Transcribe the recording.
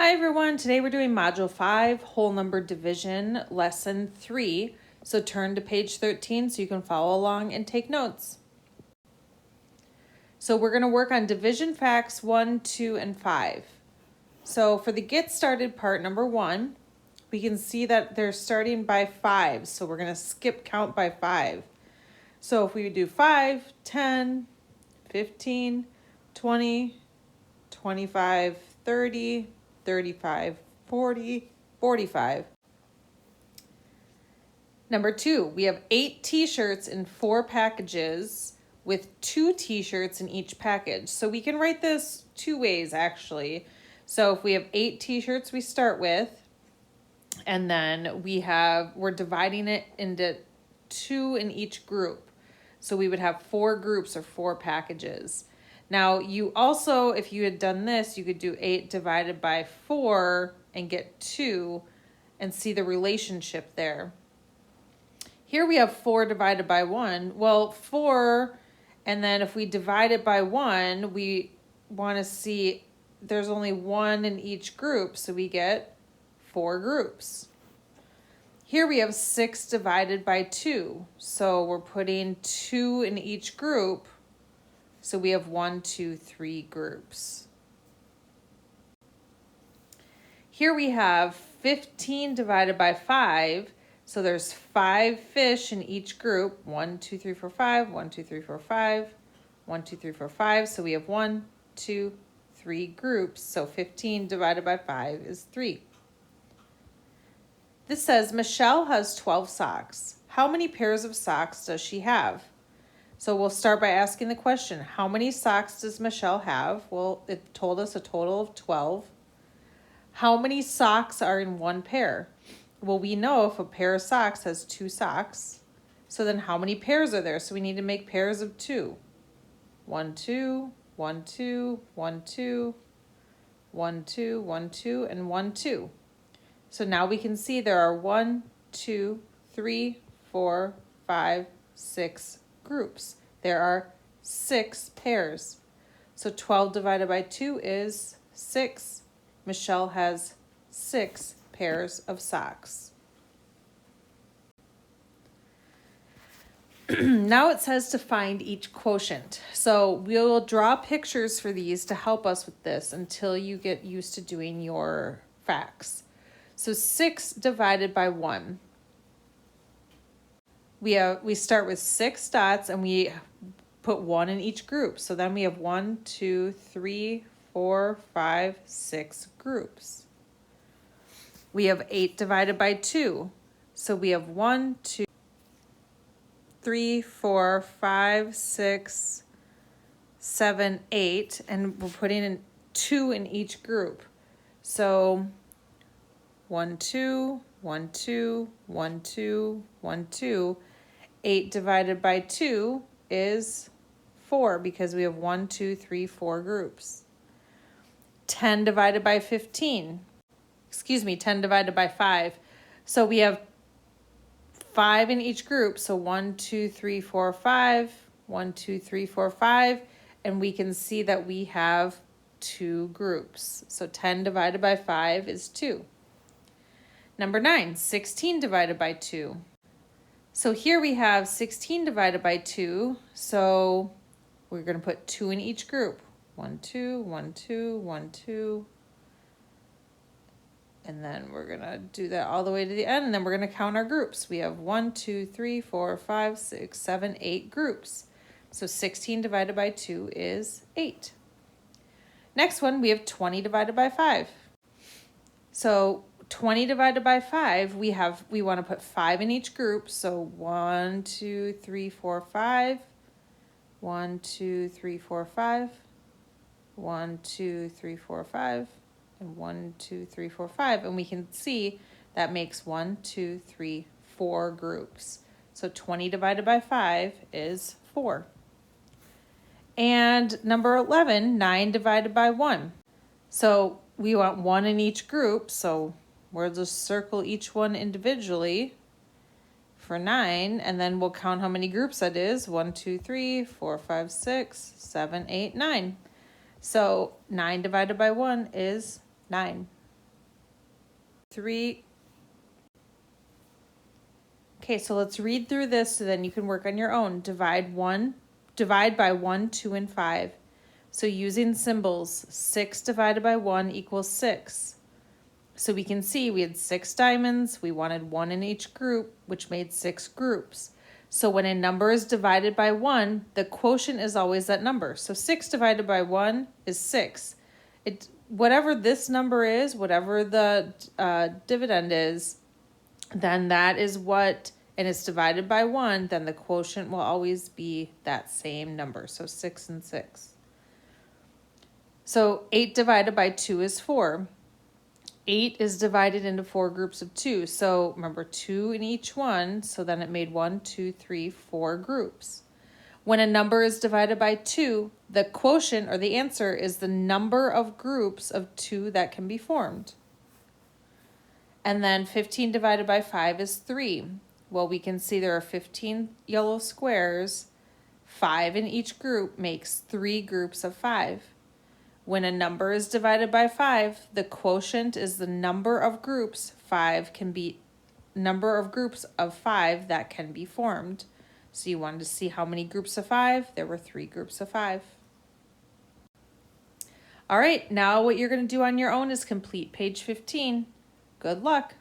Hi everyone, today we're doing Module 5, Whole Number Division, Lesson 3. So turn to page 13 so you can follow along and take notes. So we're going to work on division facts 1, 2, and 5. So for the get started part, number 1, we can see that they're starting by 5. So we're going to skip count by 5. So if we do 5, 10, 15, 20, 25, 30, 35, 40, 45. Number 2, we have 8 t-shirts in 4 packages with 2 t-shirts in each package. So we can write this 2 ways actually. So if we have 8 t-shirts we start with, and then we're dividing it into 2 in each group. So we would have 4 groups or 4 packages. Now, you also, if you had done this, you could do 8 divided by 4 and get 2 and see the relationship there. Here we have 4 divided by 1. Well, 4, and then if we divide it by 1, we want to see there's only 1 in each group, so we get 4 groups. Here we have 6 divided by 2, so we're putting 2 in each group. So we have 1, 2, 3 groups. Here we have 15 divided by 5. So there's 5 fish in each group. 1, 2, 3, 4, 5. 1, 2, 3, 4, 5. 1, 2, 3, 4, 5. So we have 1, 2, 3 groups. So 15 divided by 5 is 3. This says Michelle has 12 socks. How many pairs of socks does she have? So we'll start by asking the question, how many socks does Michelle have? Well, it told us a total of 12. How many socks are in one pair? Well, we know if a pair of socks has 2 socks. So then how many pairs are there? So we need to make pairs of 2. 1, 2, 1, 2, 1, 2, 1, 2, 1, 2, and 1, 2. So now we can see there are 1, 2, 3, 4, 5, 6 groups. There are 6 pairs. So 12 divided by 2 is 6. Michelle has 6 pairs of socks. Now it says to find each quotient. So we'll draw pictures for these to help us with this until you get used to doing your facts. So 6 divided by 1. We start with 6 dots and we put 1 in each group. So then we have 1, 2, 3, 4, 5, 6 groups. We have 8 divided by 2. So we have 1, 2, 3, 4, 5, 6, 7, 8. And we're putting in 2 in each group. So 1, 2, 1, 2, 1, 2, 1, 2. 8 divided by 2 is 4 because we have 1, 2, 3, 4 groups. 10 divided by 10 divided by 5. So we have 5 in each group. So 1, 2, 3, 4, 5. 1, 2, 3, 4, 5. And we can see that we have 2 groups. So 10 divided by 5 is 2. Number 9, 16 divided by 2. So here we have 16 divided by 2. So we're going to put 2 in each group. 1, 2, 1, 2, 1, 2. And then we're going to do that all the way to the end. And then we're going to count our groups. We have 1, 2, 3, 4, 5, 6, 7, 8 groups. So 16 divided by 2 is 8. Next one, we have 20 divided by 5. So 20 divided by 5, we want to put 5 in each group. So 1, 2, 3, 4, 5. 1, 2, 3, 4, 5. 1, 2, 3, 4, 5. And 1, 2, 3, 4, 5. And we can see that makes 1, 2, 3, 4 groups. So 20 divided by 5 is 4. And number 11, 9 divided by 1. So we want 1 in each group. So we'll just circle each one individually for 9, and then we'll count how many groups that is. 1, 2, 3, 4, 5, 6, 7, 8, 9. So 9 divided by 1 is 9. 3. Okay, so let's read through this so then you can work on your own. Divide by 1, 2, and 5. So using symbols, 6 divided by 1 equals 6. So we can see we had 6 diamonds. We wanted 1 in each group, which made 6 groups. So when a number is divided by 1, the quotient is always that number. So 6 divided by 1 is 6. Whatever this number is, whatever the dividend is, then that is what, and it's divided by 1, then the quotient will always be that same number. So 6 and 6. So 8 divided by 2 is 4. 8 is divided into 4 groups of 2. So remember, 2 in each one, so then it made 1, 2, 3, 4 groups. When a number is divided by 2, the quotient or the answer is the number of groups of 2 that can be formed. And then 15 divided by 5 is 3. Well, we can see there are 15 yellow squares. 5 in each group makes 3 groups of 5. When a number is divided by 5, the quotient is the number of groups number of groups of 5 that can be formed. So you wanted to see how many groups of 5? There were 3 groups of 5. All right, now what you're going to do on your own is complete page 15. Good luck.